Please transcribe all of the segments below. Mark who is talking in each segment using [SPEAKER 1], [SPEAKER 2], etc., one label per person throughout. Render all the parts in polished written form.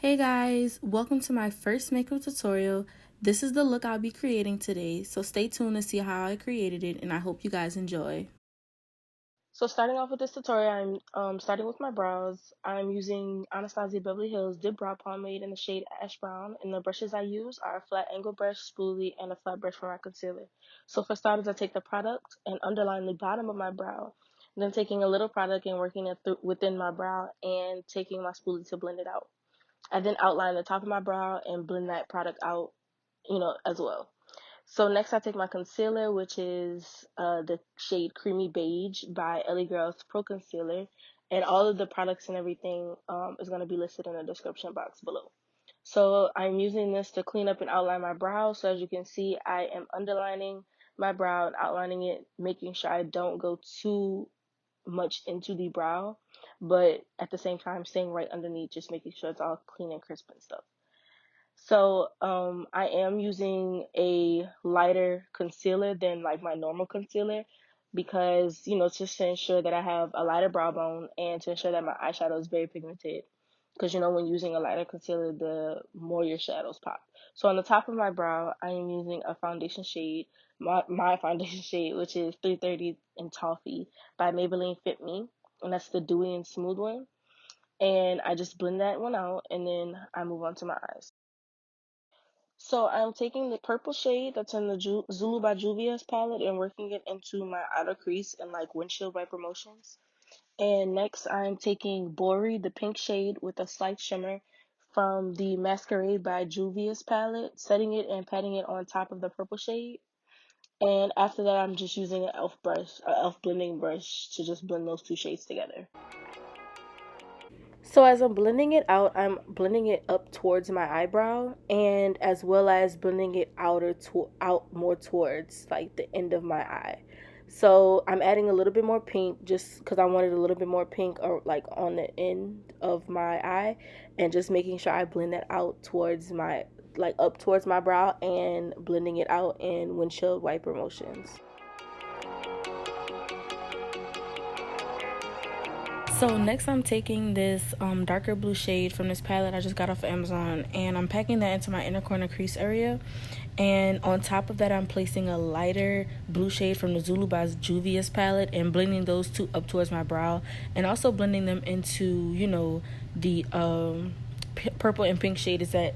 [SPEAKER 1] Hey guys, welcome to my first makeup tutorial. This is the look I'll be creating today, so stay tuned to see how I created it and I hope you guys enjoy. So starting off with this tutorial, I'm starting with my brows. I'm using Anastasia Beverly Hills Dip Brow Pomade in the shade Ash Brown, and the brushes I use are a flat angle brush, spoolie, and a flat brush for my concealer. So for starters, I take the product and underline the bottom of my brow, then taking a little product and working it within my brow and taking my spoolie to blend it out. I then outline the top of my brow and blend that product out, as well. So next I take my concealer, which is the shade Creamy Beige by LA Girls Pro Concealer. And all of the products and everything is going to be listed in the description box below. So I'm using this to clean up and outline my brow. So as you can see, I am underlining my brow and outlining it, making sure I don't go too much into the brow, but at the same time staying right underneath, just making sure it's all clean and crisp and stuff. So I am using a lighter concealer than like my normal concealer because, just to ensure that I have a lighter brow bone and to ensure that my eyeshadow is very pigmented. Because, when using a lighter concealer, the more your shadows pop. So on the top of my brow, I am using a foundation shade, my foundation shade, which is 330 in Toffee by Maybelline Fit Me. And that's the dewy and smooth one. And I just blend that one out and then I move on to my eyes. So I'm taking the purple shade that's in the Zulu by Juvia's palette and working it into my outer crease in like windshield wiper motions. And next I'm taking Bori, the pink shade with a slight shimmer from the Masquerade by Juvia's palette, setting it and patting it on top of the purple shade. And after that I'm just using an elf blending brush to just blend those two shades together. So as I'm blending it out, I'm blending it up towards my eyebrow and as well as blending it out more towards like the end of my eye. So I'm adding a little bit more pink just because I wanted a little bit more pink or like on the end of my eye, and just making sure I blend that out towards my like up towards my brow and blending it out in windshield wiper motions. So next I'm taking this darker blue shade from this palette I just got off of Amazon, and I'm packing that into my inner corner crease area. And on top of that I'm placing a lighter blue shade from the Zulu by Juvia's palette and blending those two up towards my brow, and also blending them into, the purple and pink shades that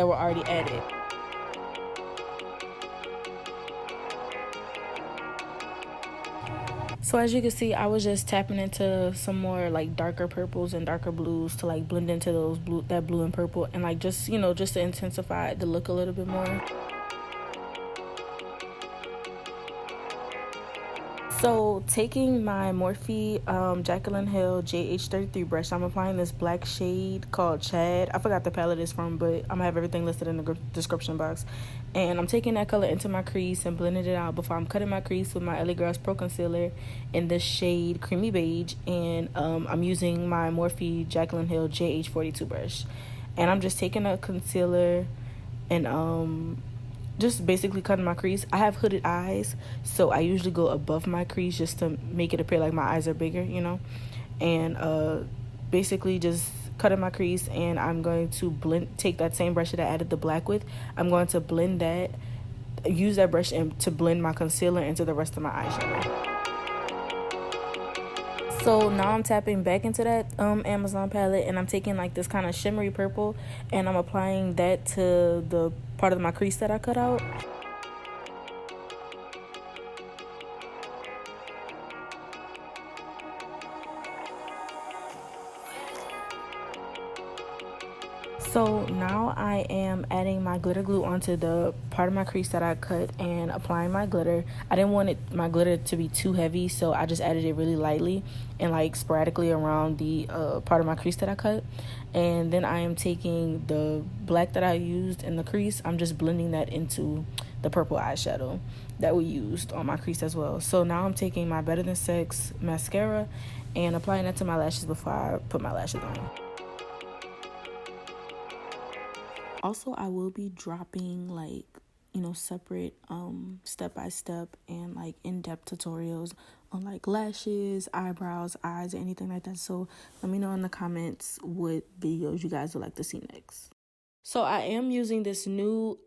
[SPEAKER 1] were already added. So as you can see, I was just tapping into some more like darker purples and darker blues to like blend into that blue and purple, and like just to intensify the look a little bit more. So taking my Morphe Jacklyn Hill JH33 brush, I'm applying this black shade called Chad. I forgot the palette it's from, but I'm gonna have everything listed in the description box. And I'm taking that color into my crease and blending it out before I'm cutting my crease with my LA Girls Pro Concealer in this shade Creamy Beige. And I'm using my Morphe Jacklyn Hill JH42 brush. And I'm just taking a concealer and just basically cutting my crease. I have hooded eyes, so I usually go above my crease just to make it appear like my eyes are bigger, and basically just cutting my crease. And I'm going to take that same brush that I added the black with. I'm going to use that brush to blend my concealer into the rest of my eyeshadow. So now I'm tapping back into that Amazon palette, and I'm taking like this kind of shimmery purple, and I'm applying that to the part of my crease that I cut out. So now I am adding my glitter glue onto the part of my crease that I cut and applying my glitter. I didn't want my glitter to be too heavy, so I just added it really lightly and like sporadically around the part of my crease that I cut. And then I am taking the black that I used in the crease, I'm just blending that into the purple eyeshadow that we used on my crease as well. So now I'm taking my Better Than Sex mascara and applying that to my lashes before I put my lashes on. Also, I will be dropping like separate step by step and like in-depth tutorials on like lashes, eyebrows, eyes, or anything like that. So let me know in the comments what videos you guys would like to see next. So I am using this new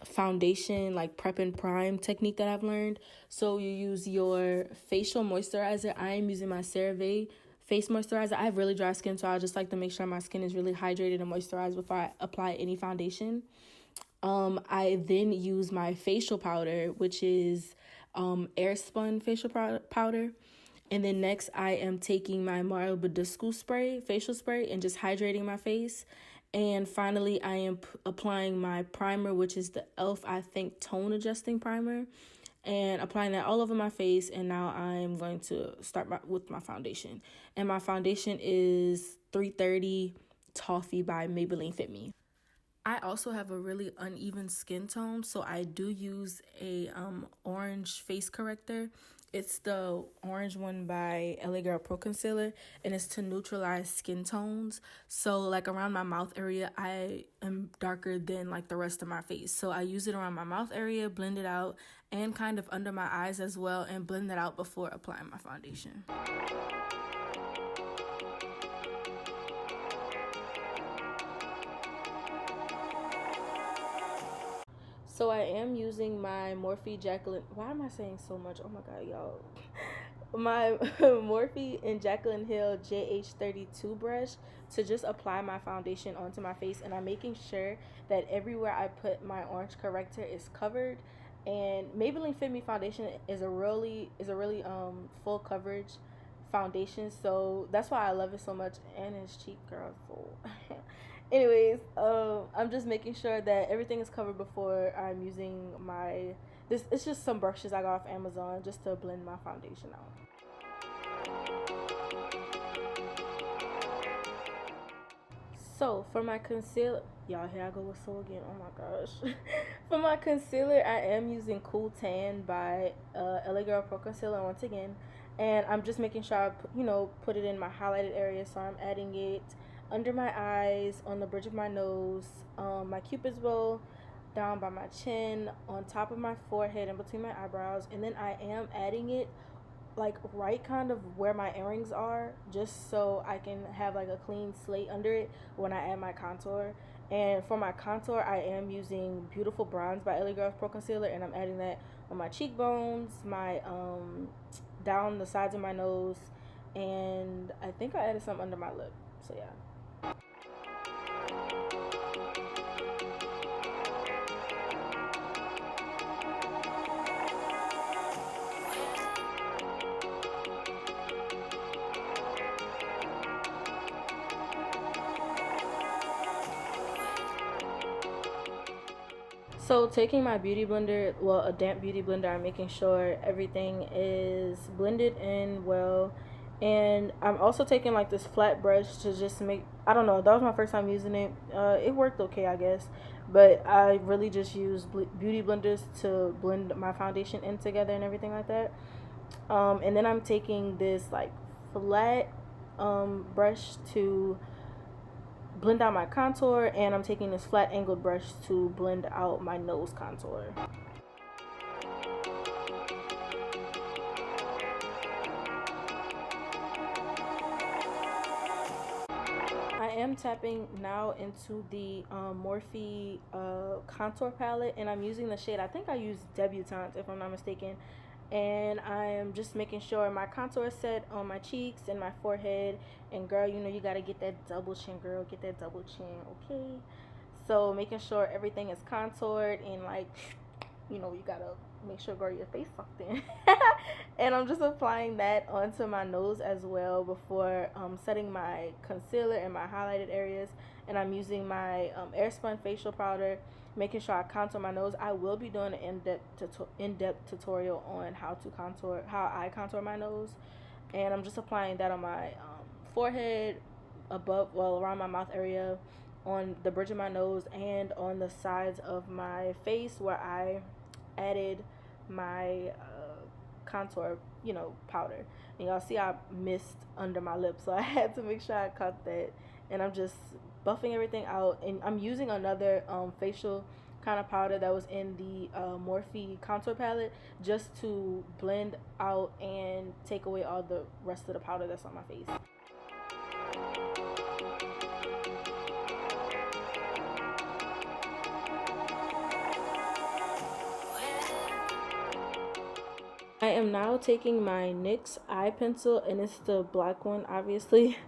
[SPEAKER 1] foundation, like prep and prime technique that I've learned. So you use your facial moisturizer. I am using my CeraVe face moisturizer. I have really dry skin, so I just like to make sure my skin is really hydrated and moisturized before I apply any foundation. I then use my facial powder, which is Airspun facial powder. And then next, I am taking my Mario Badisco spray, facial spray, and just hydrating my face. And finally, I am applying my primer, which is the e.l.f. I Think Tone Adjusting Primer, and applying that all over my face. And now I'm going to start with my foundation. And my foundation is 330 Toffee by Maybelline Fit Me. I also have a really uneven skin tone, so I do use a orange face corrector. It's the orange one by LA Girl Pro Concealer, and it's to neutralize skin tones. So like around my mouth area, I am darker than like the rest of my face. So I use it around my mouth area, blend it out, and kind of under my eyes as well, and blend that out before applying my foundation. So I am using my Morphe Jacklyn. Why am I saying so much? Oh my god, y'all. My Morphe and Jaclyn Hill JH32 brush to just apply my foundation onto my face, and I'm making sure that everywhere I put my orange corrector is covered. And Maybelline Fit Me foundation is a really full coverage foundation, so that's why I love it so much, and it's cheap, girl. So anyways, I'm just making sure that everything is covered before I'm using my it's just some brushes I got off Amazon just to blend my foundation out. So for my concealer, y'all, here I go with so again. Oh my gosh. For my concealer, I am using Cool Tan by LA Girl Pro Concealer once again, and I'm just making sure I put it in my highlighted area. So I'm adding it under my eyes, on the bridge of my nose, my cupid's bow, down by my chin, on top of my forehead, and between my eyebrows, and then I am adding it like right kind of where my earrings are, just so I can have like a clean slate under it when I add my contour. And for my contour, I am using Beautiful Bronze by LA Girl Pro Concealer, and I'm adding that on my cheekbones, my down the sides of my nose, and I think I added some under my lip. So yeah. So taking my beauty blender, well, a damp beauty blender, I'm making sure everything is blended in well. And I'm also taking like this flat brush to just make, I don't know, that was my first time using it. It worked okay, I guess. But I really just use beauty blenders to blend my foundation in together and everything like that. And then I'm taking this like flat brush to blend out my contour, and I'm taking this flat angled brush to blend out my nose contour. I am tapping now into the Morphe contour palette, and I'm using the shade, I think I used Débutante if I'm not mistaken. And I am just making sure my contour is set on my cheeks and my forehead. And girl, you gotta get that double chin, girl. Get that double chin, okay? So making sure everything is contoured, and like, you gotta make sure, girl, your face sucked in. And I'm just applying that onto my nose as well before setting my concealer in my highlighted areas. And I'm using my Airspun facial powder, making sure I contour my nose. I will be doing an in-depth tutorial on how I contour my nose. And I'm just applying that on my forehead, around my mouth area, on the bridge of my nose, and on the sides of my face where I added my contour powder. And y'all see I missed under my lip, so I had to make sure I cut that. And I'm just buffing everything out, and I'm using another facial kind of powder that was in the Morphe contour palette, just to blend out and take away all the rest of the powder that's on my face. I am now taking my NYX eye pencil, and it's the black one, obviously,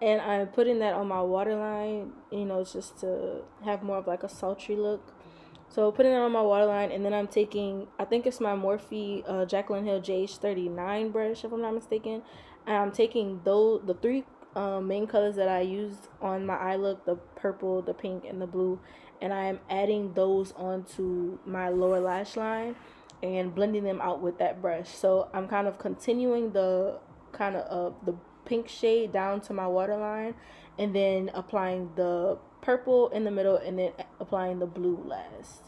[SPEAKER 1] and I'm putting that on my waterline, you know, just to have more of like a sultry look. So putting it on my waterline, and then I'm taking, I think it's my Morphe Jacklyn Hill JH39 brush, if I'm not mistaken, and I'm taking the three main colors that I used on my eye look, the purple, the pink, and the blue, and I am adding those onto my lower lash line and blending them out with that brush. So I'm kind of continuing the the pink shade down to my waterline, and then applying the purple in the middle, and then applying the blue last.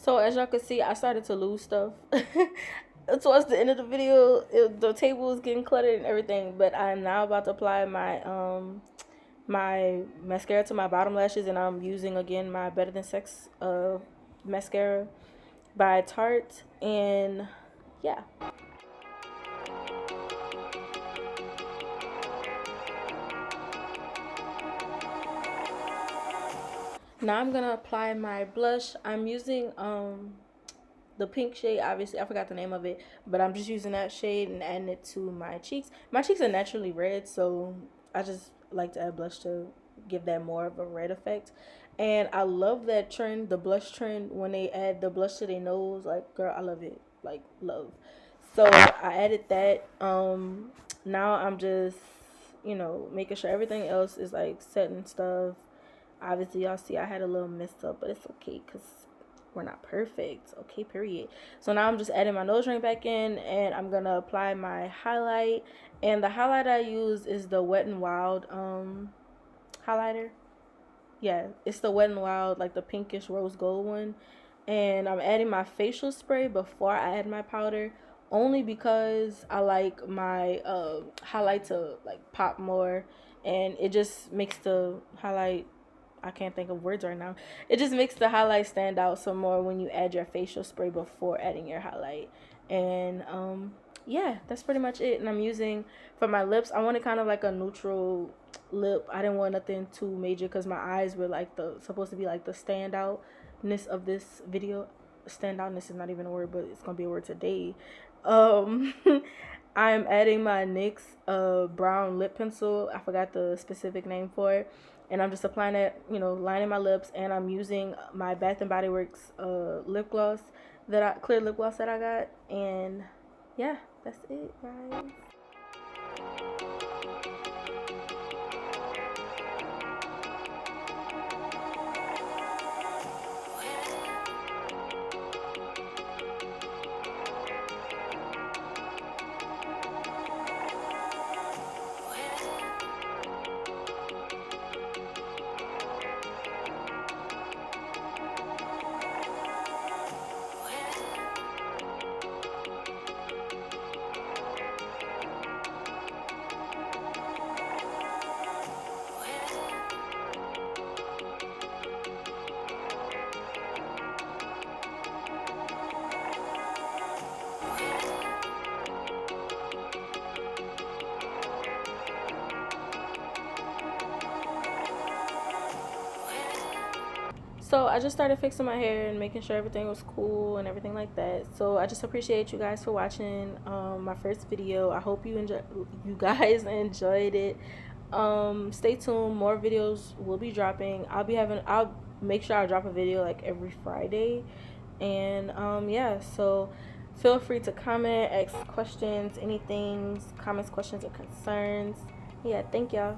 [SPEAKER 1] So as y'all can see, I started to lose stuff. Towards the end of the video, the table was getting cluttered and everything. But I'm now about to apply my mascara to my bottom lashes, and I'm using again my Better Than Sex mascara by Tarte, and yeah. Now I'm gonna apply my blush. I'm using the pink shade, obviously I forgot the name of it, but I'm just using that shade and adding it to my cheeks. My cheeks are naturally red, so I just like to add blush to give that more of a red effect. And I love that trend, the blush trend, when they add the blush to their nose. Like, girl, I love it, like love. So I added that. Now I'm just, you know, making sure everything else is like set and stuff. Obviously y'all see I had a little mess up, but it's okay because we're not perfect, okay, period. So now I'm just adding my nose ring back in, and I'm gonna apply my highlight. And the highlight I use is the Wet n Wild highlighter. Yeah, it's the Wet n Wild, like the pinkish rose gold one. And I'm adding my facial spray before I add my powder, only because I like my highlight to like pop more, and it just makes the highlight, I can't think of words right now. It just makes the highlight stand out some more when you add your facial spray before adding your highlight. And yeah, that's pretty much it. And I'm using, for my lips, I wanted kind of like a neutral lip. I didn't want nothing too major because my eyes were like supposed to be like the standoutness of this video. Standoutness is not even a word, but it's gonna be a word today. I'm adding my NYX brown lip pencil. I forgot the specific name for it. And I'm just applying it, you know, lining my lips. And I'm using my Bath and Body Works lip gloss, clear lip gloss that I got. And yeah, that's it, guys. So I just started fixing my hair and making sure everything was cool and everything like that. So I just appreciate you guys for watching my first video. I hope you guys enjoyed it. Stay tuned, more videos will be dropping. I'll make sure I drop a video like every Friday. And yeah, so Feel free to comment, ask questions, anything, comments, questions, or concerns. Yeah, thank y'all.